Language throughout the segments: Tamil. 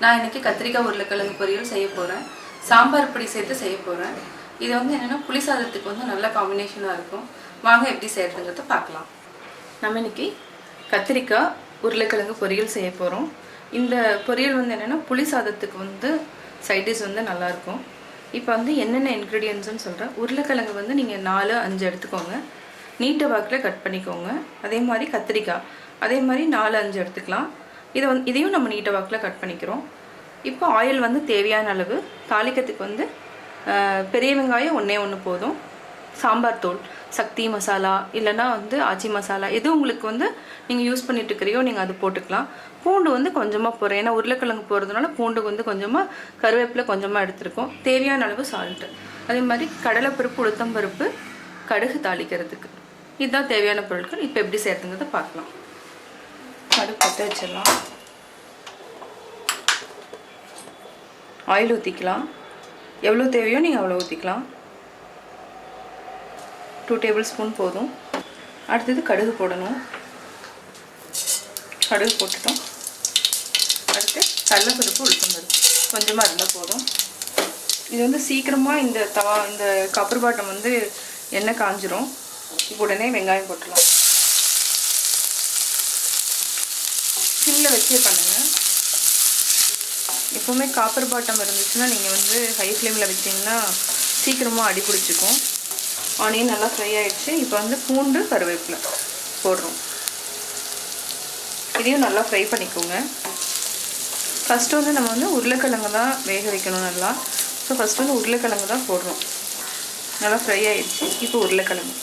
நான் இன்னைக்கு கத்திரிக்காய் உருளைக்கிழங்கு பொரியல் செய்ய போகிறேன். சாம்பார் பொடி சேர்த்து செய்ய போகிறேன். இது வந்து என்னென்னா புளி சாதத்துக்கு வந்து நல்ல காம்பினேஷனாக இருக்கும். வாங்க எப்படி செய்கிறதுங்கிறத பார்க்கலாம். நம்ம இன்னைக்கு கத்திரிக்காய் உருளைக்கிழங்கு பொரியல் செய்ய போகிறோம். இந்த பொரியல் வந்து என்னென்னா புளி சாதத்துக்கு வந்து சைடிஷ் வந்து நல்லாயிருக்கும். இப்போ வந்து என்னென்ன இன்க்ரீடியன்ட்ஸ்னு சொல்கிறேன். உருளைக்கிழங்கு வந்து நீங்கள் 4-5 எடுத்துக்கோங்க. நீட்ட வாக்கில் கட் பண்ணிக்கோங்க. அதே மாதிரி கத்திரிக்காய் அதே மாதிரி 4-5 எடுத்துக்கலாம். இதையும் நம்ம நீட்ட வாக்கில் கட் பண்ணிக்கிறோம். இப்போ ஆயில் வந்து தேவையான அளவு. தாளிக்கிறதுக்கு வந்து பெரிய வெங்காயம் 1 போதும். சாம்பார் தூள், சக்தி மசாலா இல்லைன்னா வந்து ஆச்சி மசாலா எது உங்களுக்கு வந்து நீங்கள் யூஸ் பண்ணிட்டு இருக்கிறியோ நீங்கள் அது போட்டுக்கலாம். பூண்டு வந்து கொஞ்சமாக போடுறேன், ஏன்னா உருளைக்கிழங்கு போடுறதுனால பூண்டு வந்து கொஞ்சமாக, கருவேப்பிலை கொஞ்சமாக எடுத்துருக்கோம். தேவையான அளவு சால்ட்டு. அதே மாதிரி கடலைப்பருப்பு, உளுத்தம்பருப்பு, கடுகு தாளிக்கிறதுக்கு. இதுதான் தேவையான பொருட்கள். இப்போ எப்படி சேர்த்துங்கிறத பார்க்கலாம். கடுகு பற்ற வச்சிடலாம். ஆயில் ஊற்றிக்கலாம். எவ்வளோ தேவையோ நீங்கள் அவ்வளோ ஊற்றிக்கலாம். 2 டேபிள் ஸ்பூன் போதும். அடுத்தது கடுகு போடணும். கடுகு போட்டுட்டோம். அடுத்து கடலைப்பருப்பு, உளுத்தம்பருப்பு கொஞ்சமாக இருந்தால் போதும். இது வந்து சீக்கிரமாக இந்த கப்பர் பாட்டம் வந்து எண்ணெய் காஞ்சிரும். இப்போ உடனே வெங்காயம் போட்டுடலாம். சிம்மில் வச்சே பண்ணுங்கள். எப்போவுமே காப்பர் பாட்டம் இருந்துச்சுன்னா நீங்கள் வந்து ஹை ஃப்ளேமில் வச்சிங்கன்னா சீக்கிரமாக அடி பிடிச்சிக்கும். ஆனியன் நல்லா ஃப்ரை ஆகிடுச்சு. இப்போ வந்து பூண்டு, கருவேப்பிலை போடுறோம். இதையும் நல்லா ஃப்ரை பண்ணிக்கோங்க. ஃபஸ்ட்டு வந்து நம்ம வந்து உருளைக்கிழங்கு தான் வேக வைக்கணும் நல்லா. ஸோ ஃபஸ்ட்டு வந்து உருளைக்கிழங்கு தான் போடுறோம். நல்லா ஃப்ரை ஆகிடுச்சு. இப்போ உருளைக்கிழங்கு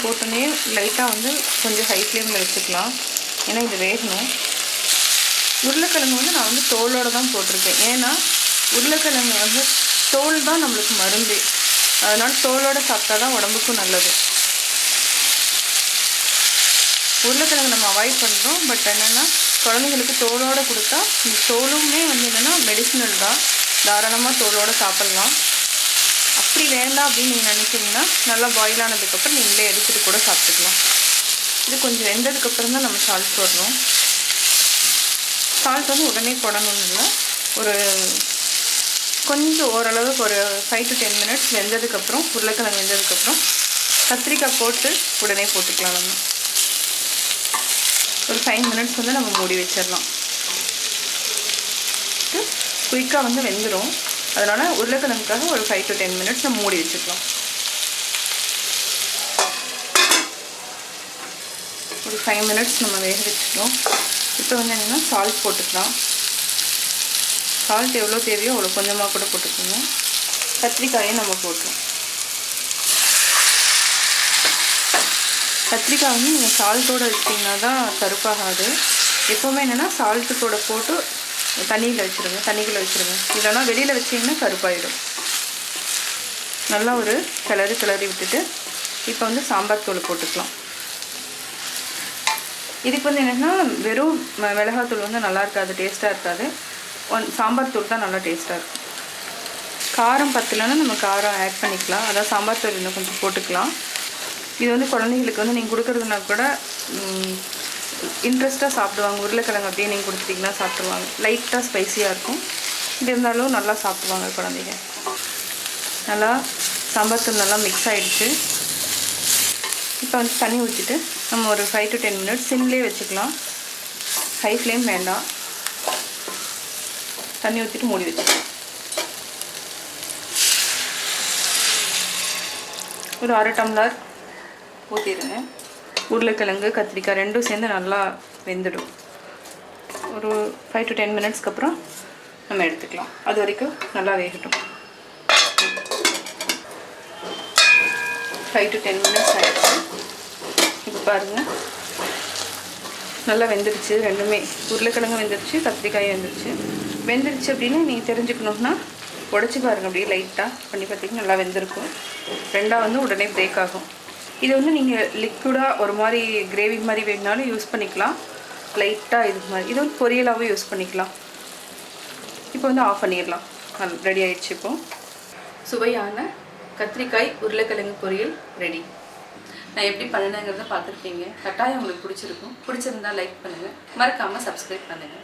போட்டோன்னே லைட்டாக வந்து கொஞ்சம் ஹை ஃப்ளேமில் வச்சுக்கலாம், ஏன்னா இது வேகணும். உருளைக்கிழங்கு வந்து நான் வந்து தோலோடு தான் போட்டிருக்கேன். ஏன்னா உருளைக்கிழங்கு வந்து தோல் தான் நம்மளுக்கு மருந்து. அதனால் தோலோடு சாப்பிட்டா தான் உடம்புக்கும் நல்லது. உருளைக்கிழங்கு நம்ம அவாய்ட் பண்ணுறோம். பட் என்னென்னா குழந்தைங்களுக்கு தோலோடு கொடுத்தா, இந்த தோலுமே வந்து என்னென்னா மெடிசினல் தான். தாராளமாக தோலோடு சாப்பிட்லாம். அப்படி வேண்டாம் அப்படின்னு நீங்கள் நினைச்சிங்கன்னா நல்லா பாயில் ஆனதுக்கப்புறம் நீங்களே எடுத்துகிட்டு கூட சாப்பிட்டுக்கலாம். இது கொஞ்சம் வெந்ததுக்கப்புறம் தான் நம்ம சால்ட் போடணும். சால்ட் வந்து உடனே போடணும்னு இல்லை, ஒரு கொஞ்சம் ஓரளவுக்கு ஒரு 5 to 10 minutes வெந்ததுக்கப்புறம், உருளைக்கிழங்கு வெந்ததுக்கப்புறம் கத்திரிக்காய் போட்டு உடனே போட்டுக்கலாம். நம்ம ஒரு 5 minutes வந்து நம்ம மூடி வச்சிடலாம். குயிக்காக வந்து வெந்துடும். அதனால் உருளைக்கிழங்குக்காக ஒரு 5 to 10 minutes நம்ம மூடி வச்சுக்கலாம். ஒரு 5 minutes நம்ம வேக வச்சுக்கலாம். இப்போ வந்து என்னென்னா சால்ட் போட்டுக்கலாம். சால்ட் எவ்வளோ தேவையோ அவ்வளோ கொஞ்சமாக கூட போட்டுக்கோங்க. கத்திரிக்காயை நம்ம போட்டுருவோம். கத்திரிக்காய் வந்து நீங்கள் சால்ட்டோடு வச்சிட்டிங்கன்னா தான் கருப்பாகாது. எப்போவுமே என்னென்னா சால்ட்டு கூட போட்டு தண்ணிக்குள்ளே வச்சுருங்க. இல்லைனா வெளியில் வச்சிங்கன்னா கருப்பாயிடும். நல்லா ஒரு கிளறி விட்டுட்டு இப்போ வந்து சாம்பார் தூள் போட்டுக்கலாம். இதுக்கு வந்து என்னென்னா வெறும் மிளகாத்தூள் வந்து நல்லா இருக்காது, டேஸ்ட்டாக இருக்காது. சாம்பார் தூள் தான் நல்லா டேஸ்ட்டாக இருக்கும். காரம் பத்தலைன்னா நம்ம காரம் ஆட் பண்ணிக்கலாம். அதான் சாம்பார் தூள் இன்னும் கொஞ்சம் போட்டுக்கலாம். இது வந்து குழந்தைங்களுக்கு வந்து நீங்கள் கொடுக்குறதுனா கூட இன்ட்ரெஸ்ட்டாக சாப்பிடுவாங்க. உருளைக்கிழங்கு அப்படியே நீங்கள் கொடுத்துட்டிங்கன்னா சாப்பிடுவாங்க. லைட்டாக ஸ்பைஸியாக இருக்கும். இது இருந்தாலும் நல்லா சாப்பிடுவாங்க குழந்தைங்க. நல்லா சாம்பார் தூள் நல்லா மிக்ஸ் ஆகிடுச்சு. இப்போ வந்து தண்ணி ஊற்றிட்டு நம்ம ஒரு 5 to 10 minutes சிம்லேயே வச்சுக்கலாம். ஹை ஃப்ளேம் வேண்டாம். தண்ணி ஊற்றிட்டு மூடி வச்சுக்கலாம். ஒரு 1/2 டம்ளர் ஊற்றிடுங்க. உருளைக்கிழங்கு, கத்திரிக்காய் ரெண்டும் சேர்ந்து நல்லா வெந்துடும். ஒரு 5 to 10 minutes அப்புறம் நம்ம எடுத்துக்கலாம். அது வரைக்கும் நல்லா வேகட்டும். 5 to 10 minutes ஆகிடுச்சு. இப்போ பாருங்கள் நல்லா வெந்துடுச்சு. ரெண்டுமே உருளைக்கிழங்கு வெந்துடுச்சு, கத்திரிக்காயும் வெந்துடுச்சு அப்படின்னு நீங்கள் தெரிஞ்சுக்கணுன்னா உடச்சி பாருங்கள். அப்படியே லைட்டாக பண்ணி பார்த்தீங்கன்னா நல்லா வெந்திருக்கும். ரெண்டாக வந்து உடனே பிரேக் ஆகும். இது வந்து நீங்கள் லிக்விடாக ஒரு மாதிரி கிரேவி மாதிரி வேணுனாலும் யூஸ் பண்ணிக்கலாம். லைட்டாக இது மாதிரி இது வந்து பொரியலாகவும் யூஸ் பண்ணிக்கலாம். இப்போ வந்து ஆஃப் பண்ணிடலாம். ரெடி ஆகிடுச்சு. இப்போ சுவையான கத்திரிக்காய் உருளைக்கிழங்கு பொரியல் ரெடி. நான் எப்படி பண்ணினேங்கிறத பார்த்துருப்பீங்க. கட்டாயம் உங்களுக்கு பிடிச்சிருக்கும். பிடிச்சிருந்தா லைக் பண்ணுங்கள், மறக்காமல் சப்ஸ்கிரைப் பண்ணுங்கள்.